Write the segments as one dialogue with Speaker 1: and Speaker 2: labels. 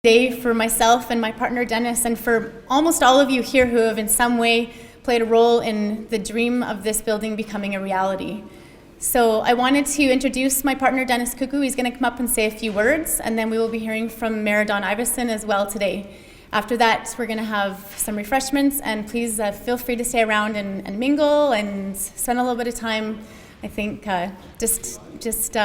Speaker 1: Day for myself and my partner Dennis, and for almost all of you here who have in some way played a role in the dream of this building becoming a reality. So I wanted to introduce my partner Dennis Cuku. He's going to come up and say a few words, and then we will be hearing from Mayor Don Iveson as well today. After that, we're going to have some refreshments, and please feel free to stay around and mingle and spend a little bit of time. I think just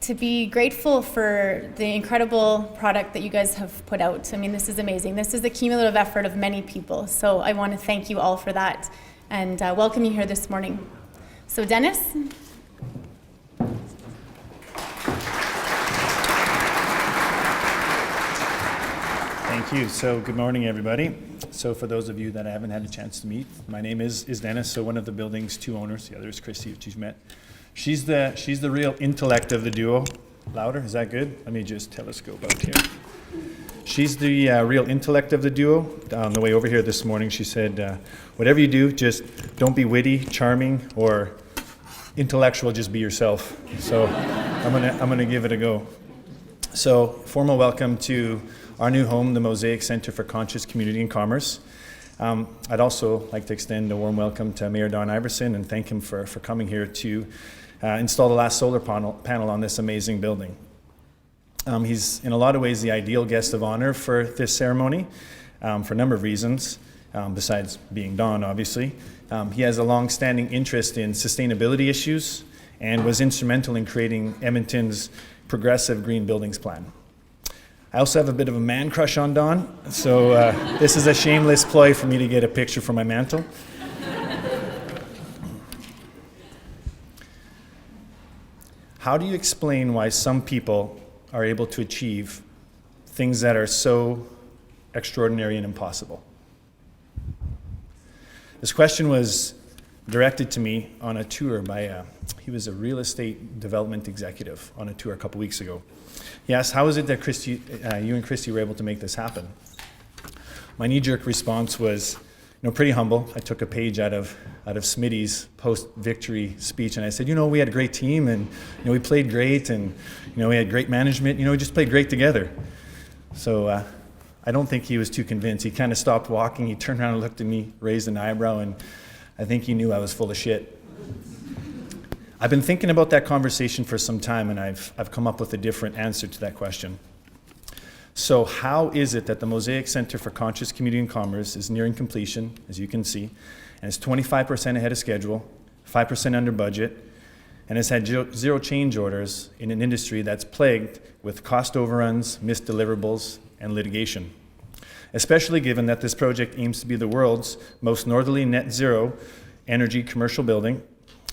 Speaker 1: to be grateful for the incredible product that you guys have put out. I mean, this is amazing. This is the cumulative effort of many people. So I want to thank you all for that and welcome you here this morning. So Dennis?
Speaker 2: Thank you. So good morning, everybody. So for those of you that I haven't had a chance to meet, my name is Dennis. So one of the building's two owners. The other is Christy, which you've met. She's the real intellect of the duo. Louder, is that good? Let me just telescope out here. She's the real intellect of the duo. On the way over here this morning, she said, whatever you do, just don't be witty, charming, or intellectual, just be yourself. So I'm gonna give it a go. So formal welcome to our new home, the Mosaic Centre for Conscious Community and Commerce. I'd also like to extend a warm welcome to Mayor Don Iveson and thank him for coming here to install the last solar panel on this amazing building. He's in a lot of ways the ideal guest of honor for this ceremony for a number of reasons, besides being Don, obviously. He has a long-standing interest in sustainability issues and was instrumental in creating Edmonton's progressive green buildings plan. I also have a bit of a man crush on Don, so this is a shameless ploy for me to get a picture for my mantle. How do you explain why some people are able to achieve things that are so extraordinary and impossible? This question was directed to me on a tour by he was a real estate development executive on a tour a couple weeks ago. He asked, how is it that Christy, you and Christy were able to make this happen? My knee-jerk response was, pretty humble. I took a page out of Smitty's post-victory speech, and I said, we had a great team, and we played great, and we had great management. We just played great together. So I don't think he was too convinced. He kind of stopped walking. He turned around and looked at me, raised an eyebrow, and I think he knew I was full of shit. I've been thinking about that conversation for some time, and I've come up with a different answer to that question. So how is it that the Mosaic Centre for Conscious Community and Commerce is nearing completion, as you can see, and is 25% ahead of schedule, 5% under budget, and has had zero change orders in an industry that's plagued with cost overruns, missed deliverables, and litigation? Especially given that this project aims to be the world's most northerly net zero energy commercial building,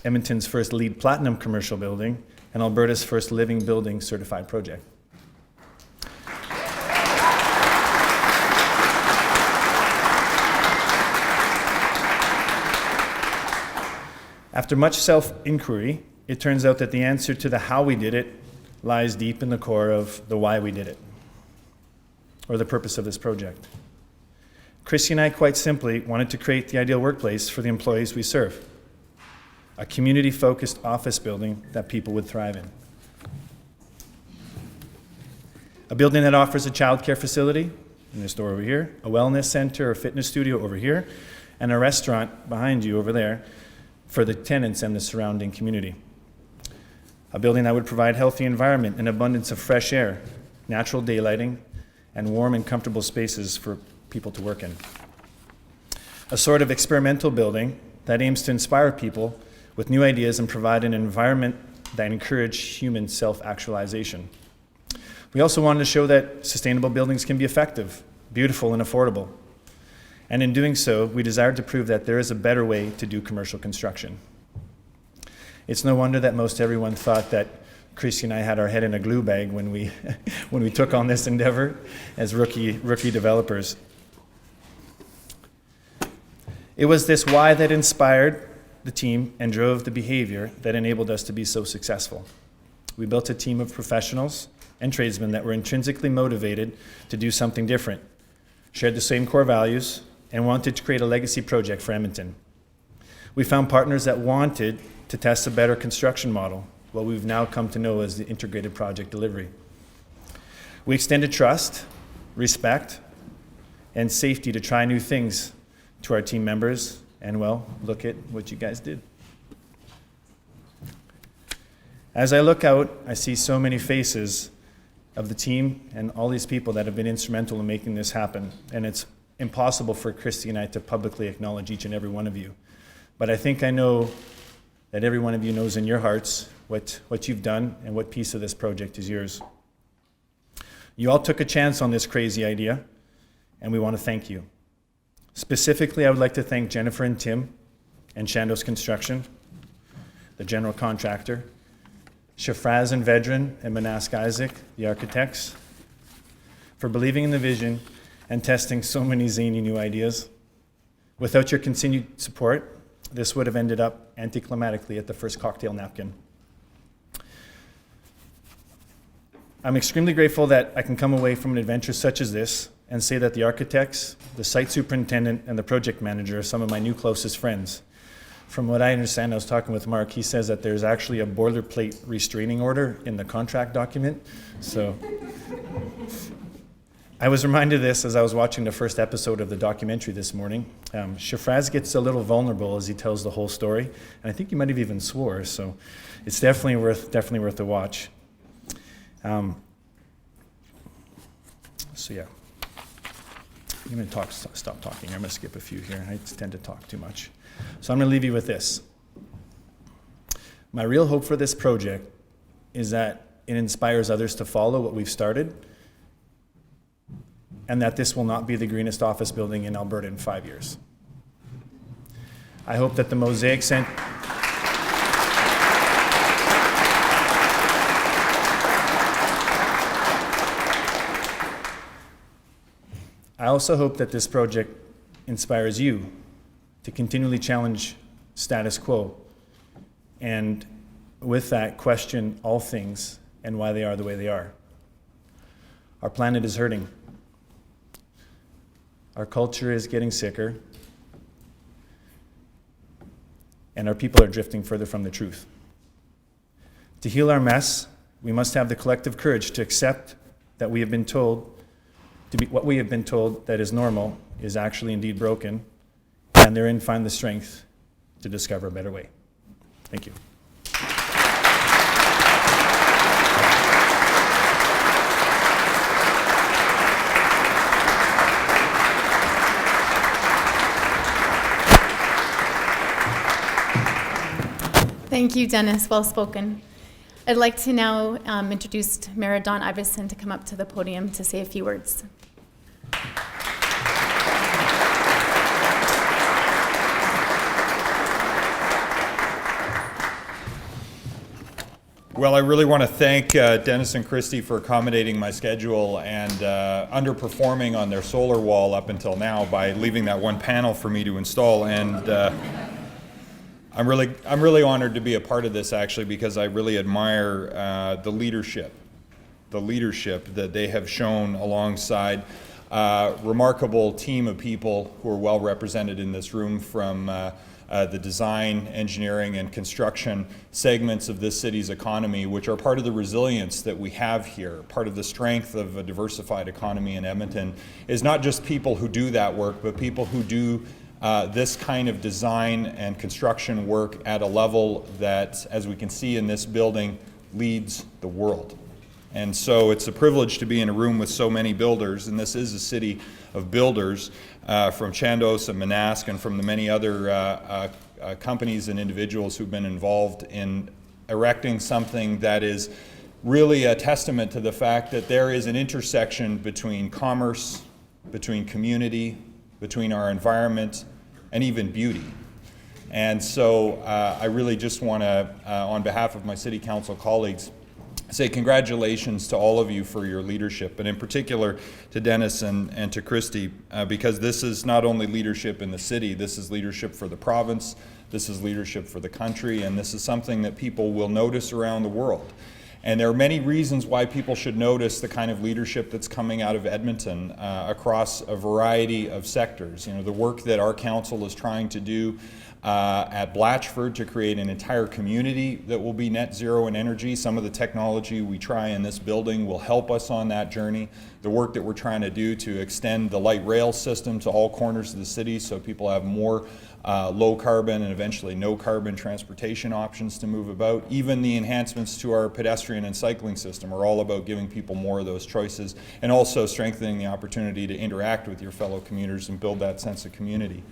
Speaker 2: Edmonton's first LEED Platinum commercial building, and Alberta's first living building certified project. After much self-inquiry, it turns out that the answer to the how we did it lies deep in the core of the why we did it, or the purpose of this project. Christy and I, quite simply, wanted to create the ideal workplace for the employees we serve. A community-focused office building that people would thrive in. A building that offers a childcare facility, in this door over here, a wellness center or fitness studio over here, and a restaurant behind you over there for the tenants and the surrounding community. A building that would provide healthy environment, an abundance of fresh air, natural daylighting, and warm and comfortable spaces for people to work in. A sort of experimental building that aims to inspire people with new ideas and provide an environment that encourages human self-actualization. We also wanted to show that sustainable buildings can be effective, beautiful, and affordable. And in doing so, we desired to prove that there is a better way to do commercial construction. It's no wonder that most everyone thought that Christy and I had our head in a glue bag when we when we took on this endeavor as rookie developers. It was this why that inspired the team and drove the behavior that enabled us to be so successful. We built a team of professionals and tradesmen that were intrinsically motivated to do something different, shared the same core values, and wanted to create a legacy project for Edmonton. We found partners that wanted to test a better construction model, what we've now come to know as the integrated project delivery. We extended trust, respect, and safety to try new things to our team members, and well, look at what you guys did. As I look out, I see so many faces of the team and all these people that have been instrumental in making this happen, and it's impossible for Christy and I to publicly acknowledge each and every one of you. But I think I know that every one of you knows in your hearts what you've done and what piece of this project is yours. You all took a chance on this crazy idea, and we want to thank you. Specifically, I would like to thank Jennifer and Tim and Shandos Construction, the general contractor, Shafraz and Vedran and Manask Isaac, the architects, for believing in the vision and testing so many zany new ideas. Without your continued support, this would have ended up anticlimactically at the first cocktail napkin. I'm extremely grateful that I can come away from an adventure such as this and say that the architects, the site superintendent, and the project manager are some of my new closest friends. From what I understand, I was talking with Mark, he says that there's actually a boilerplate restraining order in the contract document. So I was reminded of this as I was watching the first episode of the documentary this morning. Shafraz gets a little vulnerable as he tells the whole story, and I think he might have even swore, so it's definitely worth a watch. So yeah, I'm going to stop talking. I'm going to skip a few here. I tend to talk too much. So I'm going to leave you with this. My real hope for this project is that it inspires others to follow what we've started, and that this will not be the greenest office building in Alberta in 5 years. I hope that the Mosaic Centre... I also hope that this project inspires you to continually challenge status quo, and with that, question all things and why they are the way they are. Our planet is hurting. Our culture is getting sicker, and our people are drifting further from the truth. To heal our mess, we must have the collective courage to accept that we have been told what we have been told that is normal is actually indeed broken, and therein find the strength to discover a better way. Thank you.
Speaker 1: Thank you, Dennis. Well spoken. I'd like to now introduce Mayor Don Iveson to come up to the podium to say a few words.
Speaker 3: Well, I really want to thank Dennis and Christy for accommodating my schedule and underperforming on their solar wall up until now by leaving that one panel for me to install. And I'm really honored to be a part of this, actually, because I really admire the leadership that they have shown alongside a remarkable team of people who are well represented in this room from the design, engineering, and construction segments of this city's economy, which are part of the resilience that we have here. Part of the strength of a diversified economy in Edmonton is not just people who do that work, but people who do this kind of design and construction work at a level that, as we can see in this building, leads the world. And so it's a privilege to be in a room with so many builders, and this is a city of builders from Chandos and Manask and from the many other companies and individuals who've been involved in erecting something that is really a testament to the fact that there is an intersection between commerce, between community, between our environment, and even beauty. And so I really just want to, on behalf of my City Council colleagues, say congratulations to all of you for your leadership, and in particular to Dennis and to Christy, because this is not only leadership in the city, this is leadership for the province, this is leadership for the country, and this is something that people will notice around the world. And there are many reasons why people should notice the kind of leadership that's coming out of Edmonton across a variety of sectors. You know, the work that our council is trying to do at Blatchford to create an entire community that will be net zero in energy. Some of the technology we try in this building will help us on that journey. The work that we're trying to do to extend the light rail system to all corners of the city so people have more low carbon and eventually no carbon transportation options to move about. Even the enhancements to our pedestrian and cycling system are all about giving people more of those choices and also strengthening the opportunity to interact with your fellow commuters and build that sense of community.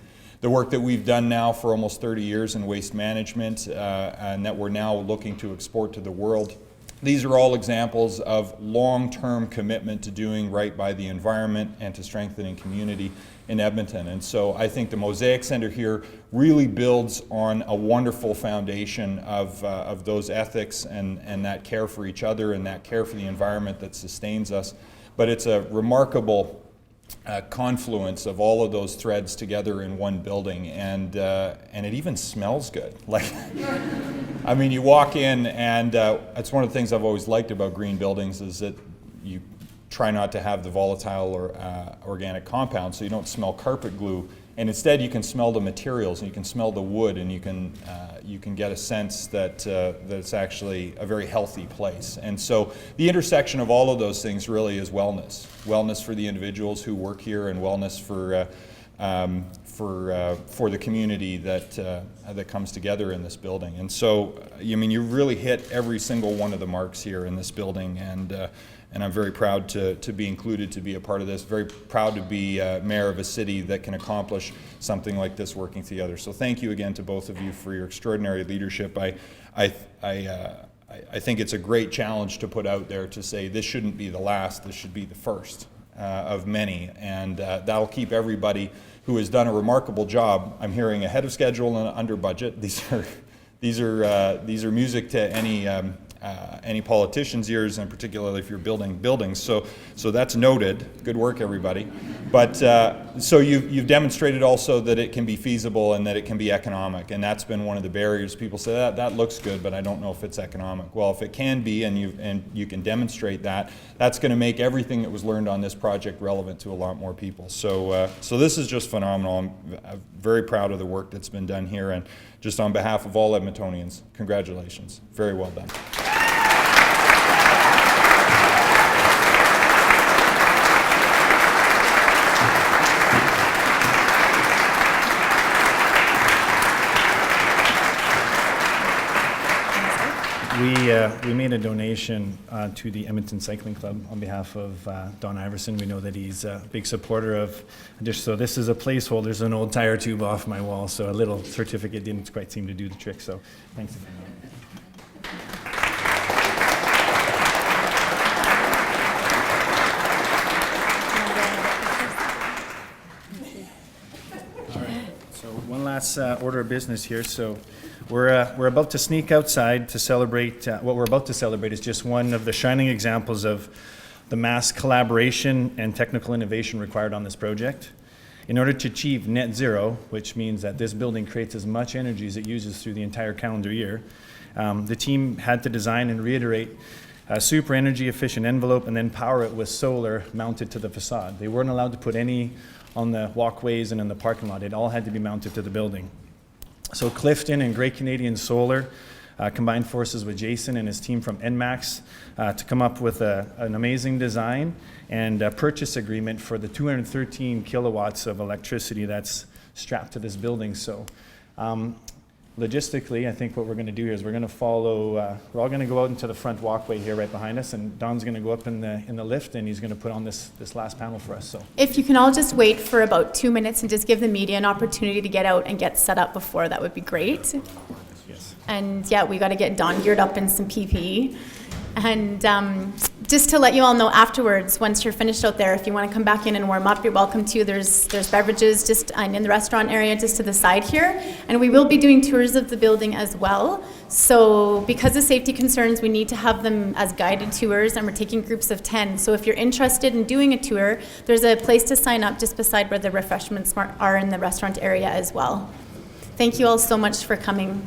Speaker 3: The work that we've done now for almost 30 years in waste management and that we're now looking to export to the world. These are all examples of long-term commitment to doing right by the environment and to strengthening community in Edmonton. And so I think the Mosaic Centre here really builds on a wonderful foundation of those ethics and that care for each other and that care for the environment that sustains us. But it's a remarkable confluence of all of those threads together in one building, and it even smells good. Like, I mean, you walk in, and it's one of the things I've always liked about green buildings is that you try not to have the volatile or organic compounds, so you don't smell carpet glue, and instead you can smell the materials and you can smell the wood, and you can get a sense that it's actually a very healthy place. And so the intersection of all of those things really is wellness for the individuals who work here, and wellness for the community that comes together in this building. And so, I mean, you really hit every single one of the marks here in this building, and I'm very proud to be included, to be a part of this. Very proud to be mayor of a city that can accomplish something like this working together. So thank you again to both of you for your extraordinary leadership. I think it's a great challenge to put out there to say this shouldn't be the last, this should be the first of many, and that'll keep everybody who has done a remarkable job. I'm hearing ahead of schedule and under budget. These are music to any politician's ears, and particularly if you're building buildings. So that's noted. Good work, everybody. But so you've demonstrated also that it can be feasible and that it can be economic, and that's been one of the barriers. People say that looks good, but I don't know if it's economic. Well, if it can be, and you can demonstrate that, that's going to make everything that was learned on this project relevant to a lot more people. So this is just phenomenal. I'm very proud of the work that's been done here, and just on behalf of all Edmontonians, congratulations. Very well done.
Speaker 2: We made a donation to the Edmonton Cycling Club on behalf of Don Iveson. We know that he's a big supporter of this, so this is a placeholder. There's an old tire tube off my wall, so a little certificate didn't quite seem to do the trick, so thanks again. So one last order of business here. So we're about to sneak outside to celebrate. What we're about to celebrate is just one of the shining examples of the mass collaboration and technical innovation required on this project. In order to achieve net zero, which means that this building creates as much energy as it uses through the entire calendar year, the team had to design and reiterate a super energy efficient envelope and then power it with solar mounted to the facade. They weren't allowed to put any on the walkways and in the parking lot. It all had to be mounted to the building. So Clifton and Great Canadian Solar combined forces with Jason and his team from NMAX to come up with an amazing design and a purchase agreement for the 213 kilowatts of electricity that's strapped to this building. So logistically, I think what we're going to do here is we're going to follow, we're all going to go out into the front walkway here right behind us, and Don's going to go up in the lift, and he's going to put on this last panel for us. So
Speaker 1: if you can all just wait for about 2 minutes and just give the media an opportunity to get out and get set up before, that would be great.
Speaker 2: Yes.
Speaker 1: And yeah, we got to get Don geared up in some PPE. And just to let you all know afterwards, once you're finished out there, if you want to come back in and warm up, you're welcome to. There's beverages just in the restaurant area just to the side here. And we will be doing tours of the building as well. So because of safety concerns, we need to have them as guided tours, and we're taking groups of 10. So if you're interested in doing a tour, there's a place to sign up just beside where the refreshments are in the restaurant area as well. Thank you all so much for coming.